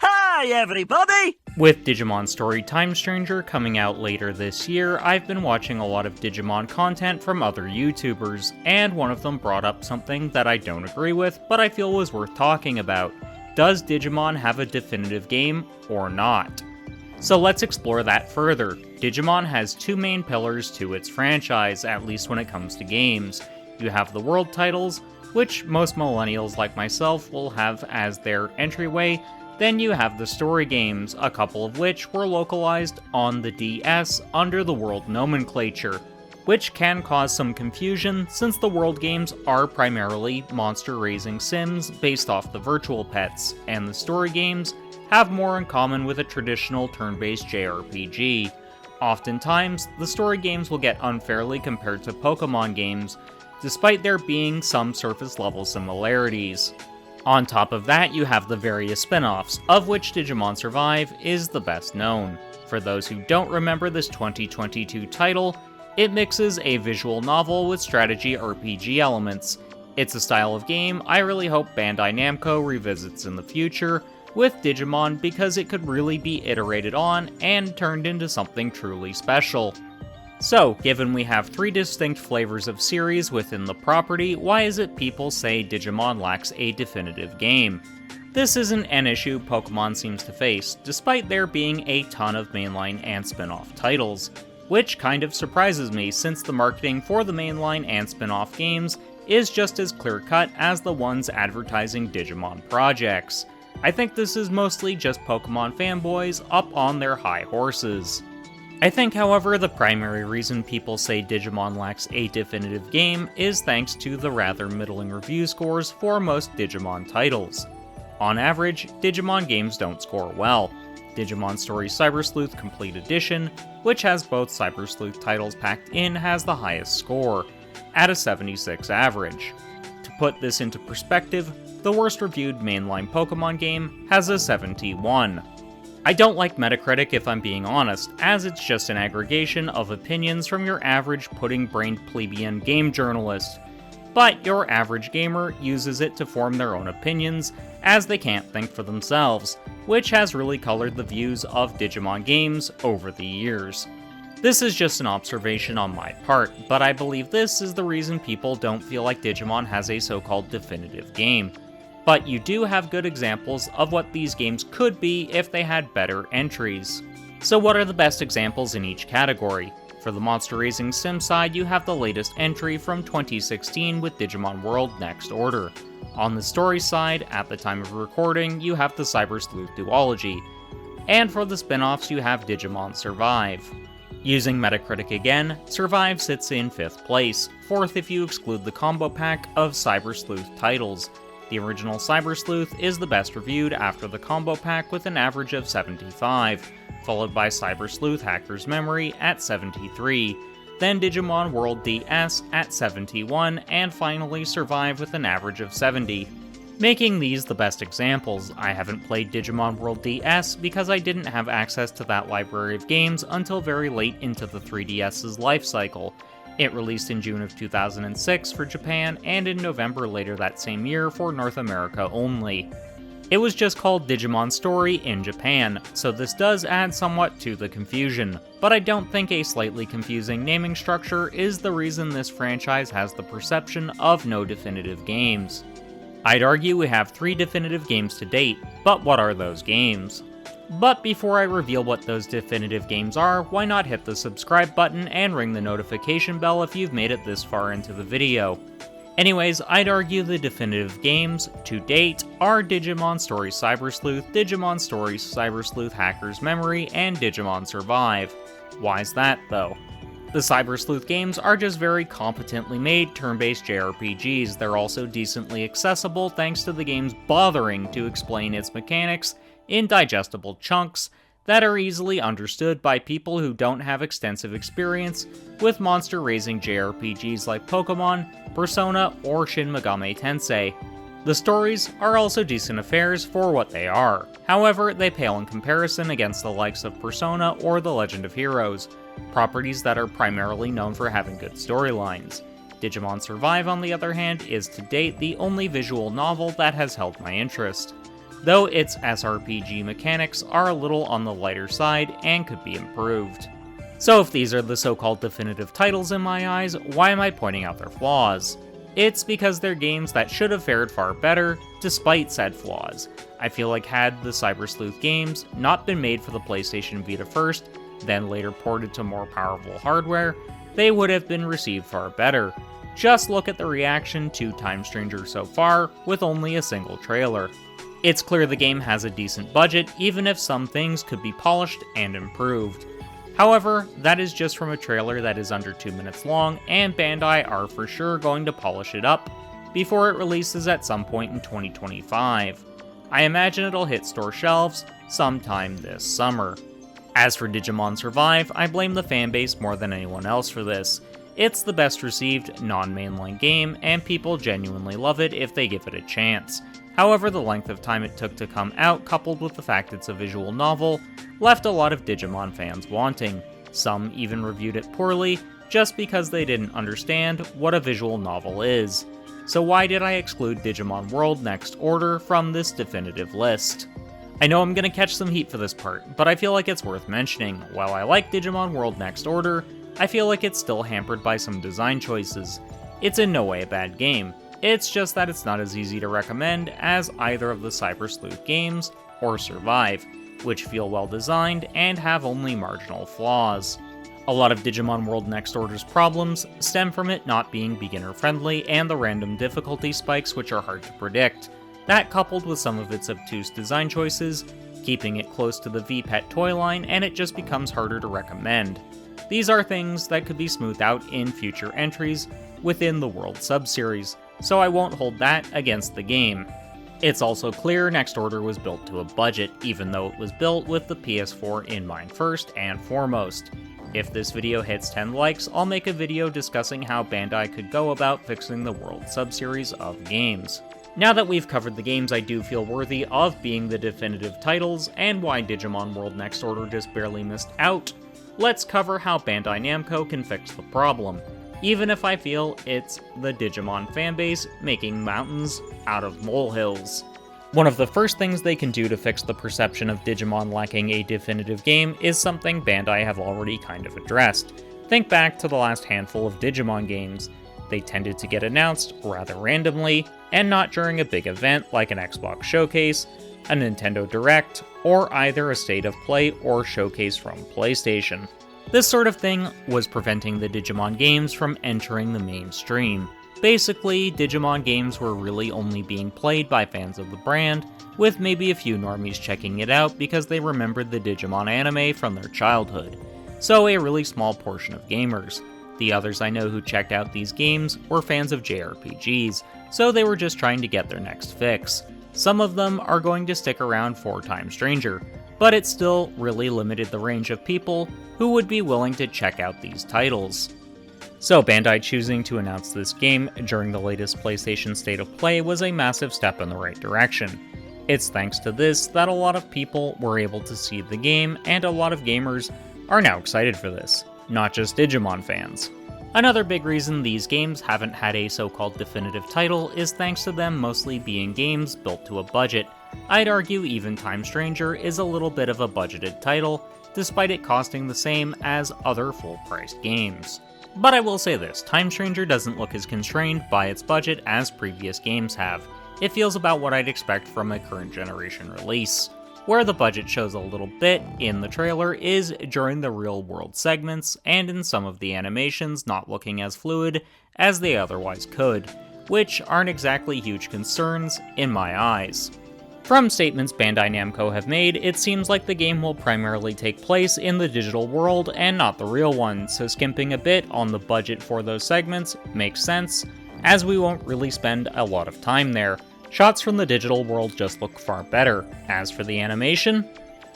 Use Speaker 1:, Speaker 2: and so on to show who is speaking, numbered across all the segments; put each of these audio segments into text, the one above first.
Speaker 1: Hi, everybody!
Speaker 2: With Digimon Story Time Stranger coming out later this year, I've been watching a lot of Digimon content from other YouTubers, and one of them brought up something that I don't agree with, but I feel was worth talking about. Does Digimon have a definitive game, or not? So let's explore that further. Digimon has two main pillars to its franchise, at least when it comes to games. You have the world titles, which most millennials like myself will have as their entryway. Then you have the story games, a couple of which were localized on the DS under the world nomenclature, which can cause some confusion since the world games are primarily monster-raising sims based off the virtual pets, and the story games have more in common with a traditional turn-based JRPG. Oftentimes, the story games will get unfairly compared to Pokemon games, despite there being some surface-level similarities. On top of that, you have the various spin-offs, of which Digimon Survive is the best known. For those who don't remember this 2022 title, it mixes a visual novel with strategy RPG elements. It's a style of game I really hope Bandai Namco revisits in the future with Digimon because it could really be iterated on and turned into something truly special. So, given we have three distinct flavors of series within the property, why is it people say Digimon lacks a definitive game? This isn't an issue Pokemon seems to face, despite there being a ton of mainline and spin-off titles, which kind of surprises me since the marketing for the mainline and spin-off games is just as clear-cut as the ones advertising Digimon projects. I think this is mostly just Pokemon fanboys up on their high horses. I think, however, the primary reason people say Digimon lacks a definitive game is thanks to the rather middling review scores for most Digimon titles. On average, Digimon games don't score well. Digimon Story Cyber Sleuth Complete Edition, which has both Cyber Sleuth titles packed in, has the highest score, at a 76 average. To put this into perspective, the worst reviewed mainline Pokemon game has a 71. I don't like Metacritic if I'm being honest, as it's just an aggregation of opinions from your average pudding-brained plebeian game journalist. But your average gamer uses it to form their own opinions, as they can't think for themselves, which has really colored the views of Digimon games over the years. This is just an observation on my part, but I believe this is the reason people don't feel like Digimon has a so-called definitive game. But you do have good examples of what these games could be if they had better entries. So what are the best examples in each category? For the monster raising sim side, you have the latest entry from 2016 with Digimon World Next Order. On the story side, at the time of recording, you have the Cyber Sleuth duology. And for the spin-offs, you have Digimon Survive. Using Metacritic again, Survive sits in 5th place, 4th if you exclude the combo pack of Cyber Sleuth titles. The original Cyber Sleuth is the best reviewed after the combo pack with an average of 75, followed by Cyber Sleuth Hacker's Memory at 73, then Digimon World DS at 71, and finally Survive with an average of 70. Making these the best examples, I haven't played Digimon World DS because I didn't have access to that library of games until very late into the 3DS's life cycle. It released in June of 2006 for Japan, and in November later that same year for North America only. It was just called Digimon Story in Japan, so this does add somewhat to the confusion, but I don't think a slightly confusing naming structure is the reason this franchise has the perception of no definitive games. I'd argue we have 3 definitive games to date, but what are those games? But before I reveal what those definitive games are, why not hit the subscribe button and ring the notification bell if you've made it this far into the video. Anyways, I'd argue the definitive games, to date, are Digimon Story Cyber Sleuth, Digimon Story Cyber Sleuth Hacker's Memory, and Digimon Survive. Why's that, though? The Cyber Sleuth games are just very competently made turn-based JRPGs. They're also decently accessible thanks to the game's bothering to explain its mechanics in digestible chunks that are easily understood by people who don't have extensive experience with monster-raising JRPGs like Pokemon, Persona, or Shin Megami Tensei. The stories are also decent affairs for what they are. However, they pale in comparison against the likes of Persona or The Legend of Heroes, properties that are primarily known for having good storylines. Digimon Survive, on the other hand, is to date the only visual novel that has held my interest. though its SRPG mechanics are a little on the lighter side and could be improved. So if these are the so-called definitive titles in my eyes, why am I pointing out their flaws? It's because they're games that should have fared far better, despite said flaws. I feel like had the Cyber Sleuth games not been made for the PlayStation Vita first, then later ported to more powerful hardware, they would have been received far better. Just look at the reaction to Time Stranger so far, with only a single trailer. It's clear the game has a decent budget, even if some things could be polished and improved. However, that is just from a trailer that is under 2 minutes long, and Bandai are for sure going to polish it up before it releases at some point in 2025. I imagine it'll hit store shelves sometime this summer. As for Digimon Survive, I blame the fanbase more than anyone else for this. It's the best received non-mainline game, and people genuinely love it if they give it a chance. However, the length of time it took to come out, coupled with the fact it's a visual novel, left a lot of Digimon fans wanting. Some even reviewed it poorly, just because they didn't understand what a visual novel is. So why did I exclude Digimon World Next Order from this definitive list? I know I'm gonna catch some heat for this part, but I feel like it's worth mentioning. While I like Digimon World Next Order, I feel like it's still hampered by some design choices. It's in no way a bad game. It's just that it's not as easy to recommend as either of the Cyber Sleuth games or Survive, which feel well designed and have only marginal flaws. A lot of Digimon World Next Order's problems stem from it not being beginner friendly and the random difficulty spikes which are hard to predict. That coupled with some of its obtuse design choices, keeping it close to the V-Pet toy line, and it just becomes harder to recommend. These are things that could be smoothed out in future entries within the World subseries, so I won't hold that against the game. It's also clear Next Order was built to a budget, even though it was built with the PS4 in mind first and foremost. If this video hits 10 likes, I'll make a video discussing how Bandai could go about fixing the World subseries of games. Now that we've covered the games I do feel worthy of being the definitive titles, and why Digimon World Next Order just barely missed out, let's cover how Bandai Namco can fix the problem, even if I feel it's the Digimon fanbase making mountains out of molehills. One of the first things they can do to fix the perception of Digimon lacking a definitive game is something Bandai have already kind of addressed. Think back to the last handful of Digimon games. They tended to get announced rather randomly, and not during a big event like an Xbox Showcase, a Nintendo Direct, or either a State of Play or Showcase from PlayStation. This sort of thing was preventing the Digimon games from entering the mainstream. Basically, Digimon games were really only being played by fans of the brand, with maybe a few normies checking it out because they remembered the Digimon anime from their childhood. So a really small portion of gamers. The others I know who checked out these games were fans of JRPGs, so they were just trying to get their next fix. Some of them are going to stick around for Time Stranger, but it still really limited the range of people who would be willing to check out these titles. So Bandai choosing to announce this game during the latest PlayStation State of Play was a massive step in the right direction. It's thanks to this that a lot of people were able to see the game, and a lot of gamers are now excited for this, not just Digimon fans. Another big reason these games haven't had a so-called definitive title is thanks to them mostly being games built to a budget. I'd argue even Time Stranger is a little bit of a budgeted title, despite it costing the same as other full-priced games. But I will say this, Time Stranger doesn't look as constrained by its budget as previous games have. It feels about what I'd expect from a current generation release. Where the budget shows a little bit in the trailer is during the real-world segments, and in some of the animations not looking as fluid as they otherwise could, which aren't exactly huge concerns in my eyes. From statements Bandai Namco have made, it seems like the game will primarily take place in the digital world and not the real one, so skimping a bit on the budget for those segments makes sense, as we won't really spend a lot of time there. Shots from the digital world just look far better. As for the animation,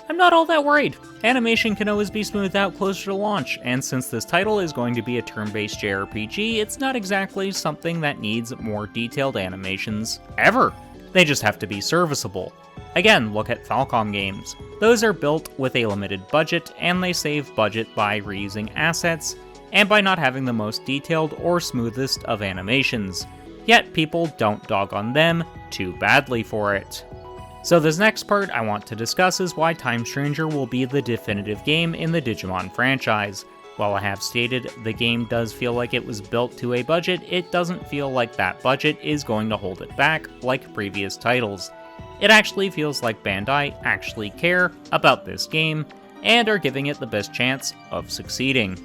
Speaker 2: I'm not all that worried. Animation can always be smoothed out closer to launch, and since this title is going to be a turn-based JRPG, it's not exactly something that needs more detailed animations ever. They just have to be serviceable. Again, look at Falcom games. Those are built with a limited budget, and they save budget by reusing assets, and by not having the most detailed or smoothest of animations. Yet people don't dog on them too badly for it. So this next part I want to discuss is why Time Stranger will be the definitive game in the Digimon franchise. While I have stated the game does feel like it was built to a budget, it doesn't feel like that budget is going to hold it back like previous titles. It actually feels like Bandai actually care about this game and are giving it the best chance of succeeding.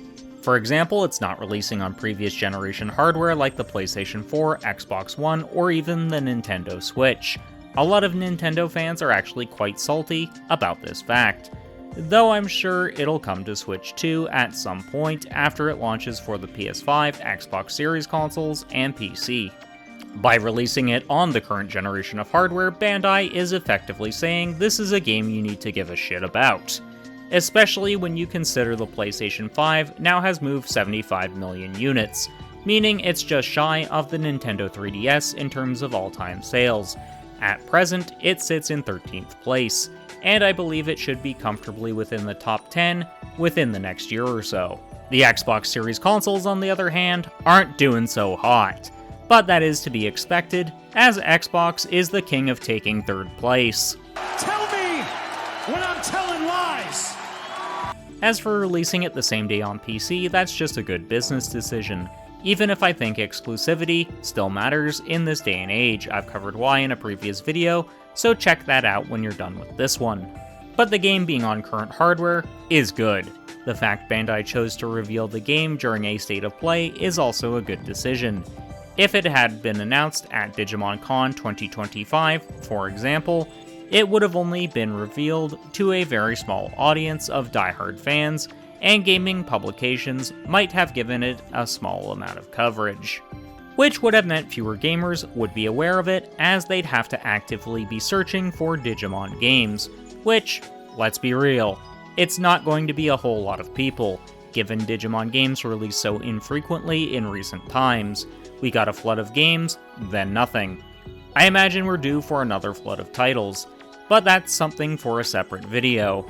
Speaker 2: For example, it's not releasing on previous generation hardware like the PlayStation 4, Xbox One, or even the Nintendo Switch. A lot of Nintendo fans are actually quite salty about this fact, though I'm sure it'll come to Switch 2 at some point after it launches for the PS5, Xbox Series consoles, and PC. By releasing it on the current generation of hardware, Bandai is effectively saying this is a game you need to give a shit about. Especially when you consider the PlayStation 5 now has moved 75 million units, meaning it's just shy of the Nintendo 3DS in terms of all-time sales. At present, it sits in 13th place, and I believe it should be comfortably within the top 10 within the next year or so. The Xbox Series consoles, on the other hand, aren't doing so hot, but that is to be expected, as Xbox is the king of taking third place.
Speaker 3: Tell me when I'm telling lies!
Speaker 2: As for releasing it the same day on PC, that's just a good business decision. Even if I think exclusivity still matters in this day and age, I've covered why in a previous video, so check that out when you're done with this one. But the game being on current hardware is good. The fact Bandai chose to reveal the game during a state of play is also a good decision. If it had been announced at Digimon Con 2025, for example, it would have only been revealed to a very small audience of diehard fans, and gaming publications might have given it a small amount of coverage. Which would have meant fewer gamers would be aware of it, as they'd have to actively be searching for Digimon games, which, let's be real, it's not going to be a whole lot of people, given Digimon games release so infrequently in recent times. We got a flood of games, then nothing. I imagine we're due for another flood of titles, but that's something for a separate video.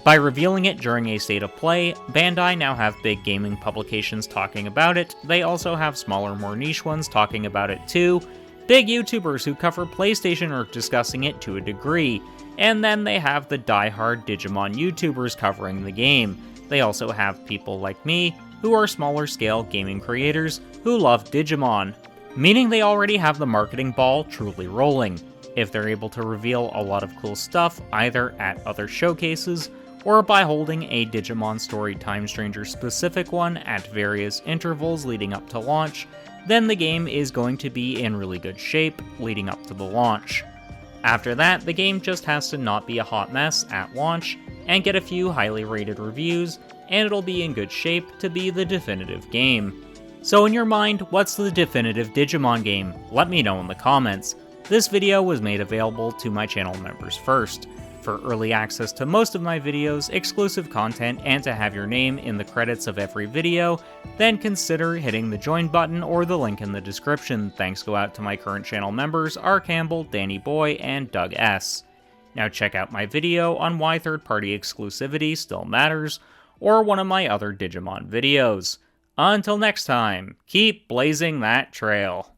Speaker 2: By revealing it during a state of play, Bandai now have big gaming publications talking about it, they also have smaller, more niche ones talking about it too, big YouTubers who cover PlayStation are discussing it to a degree, and then they have the die-hard Digimon YouTubers covering the game. They also have people like me, who are smaller scale gaming creators who love Digimon, meaning they already have the marketing ball truly rolling. If they're able to reveal a lot of cool stuff either at other showcases, or by holding a Digimon Story Time Stranger specific one at various intervals leading up to launch, then the game is going to be in really good shape leading up to the launch. After that, the game just has to not be a hot mess at launch, and get a few highly rated reviews, and it'll be in good shape to be the definitive game. So in your mind, what's the definitive Digimon game? Let me know in the comments. This video was made available to my channel members first. For early access to most of my videos, exclusive content, and to have your name in the credits of every video, then consider hitting the join button or the link in the description. Thanks go out to my current channel members, R. Campbell, Dani Boy, and Doug S. Now check out my video on why third-party exclusivity still matters, or one of my other Digimon videos. Until next time, keep blazing that trail.